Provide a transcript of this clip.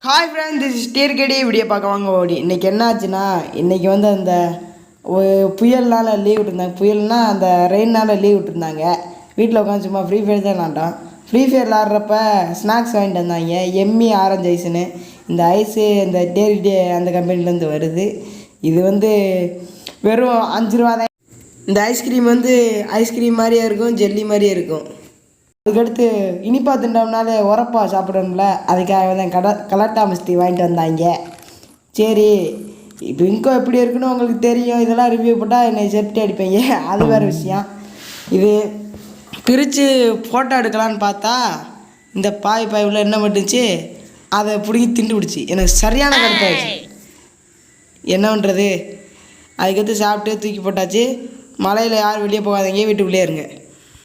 Hi friend, this is டீர்கடி video பார்க்க வாங்க ஓடி. இன்றைக்கி என்ன ஆச்சுன்னா, இன்றைக்கி வந்து அந்த புயல்னால் லீவ் விட்டுருந்தாங்க. புயல்னால் அந்த ரெயினால் லீவ் விட்டுருந்தாங்க. வீட்டில் உட்காந்து சும்மா ஃப்ரீ ஃபயர் தான் விளாண்டோம். ஃப்ரீ ஃபயர் விளாட்றப்ப ஸ்நாக்ஸ் வாங்கிட்டு வந்தாங்க. எம்மி ஆரஞ்சு ஐஸுன்னு. இந்த ஐஸு இந்த டேரி அந்த கம்பெனிலேருந்து வருது. இது வந்து வெறும் 5 ரூபா தான். இந்த ஐஸ்கிரீம் வந்து ஐஸ்கிரீம் மாதிரியே இருக்கும், ஜெல்லி மாதிரியே இருக்கும். அதுக்கடுத்து இனிப்பா திண்டோம்னாலே உரப்பா சாப்பிடணும்ல, அதுக்காக தான் கலட்டா மிஸ்தி வாங்கிட்டு வந்தாங்க. சரி, இப்போ இங்கோ எப்படி இருக்குன்னு உங்களுக்கு தெரியும். இதெல்லாம் ரிவ்யூ போட்டால் என்னை செப்டி அடிப்பீங்க, அது வேறு விஷயம். இது பிரித்து ஃபோட்டோ எடுக்கலான்னு பார்த்தா இந்த பாய் உள்ள என்ன பண்ணுச்சு, அதை பிடிங்கி திண்டு பிடிச்சி எனக்கு சரியான கருத்தாச்சு. என்ன பண்ணுறது? அதுக்கடுத்து சாப்பிட்டு தூக்கி போட்டாச்சு. மலையில் யாரும் வெளியே போகாதீங்க, வீட்டுக்குள்ளே இருங்க.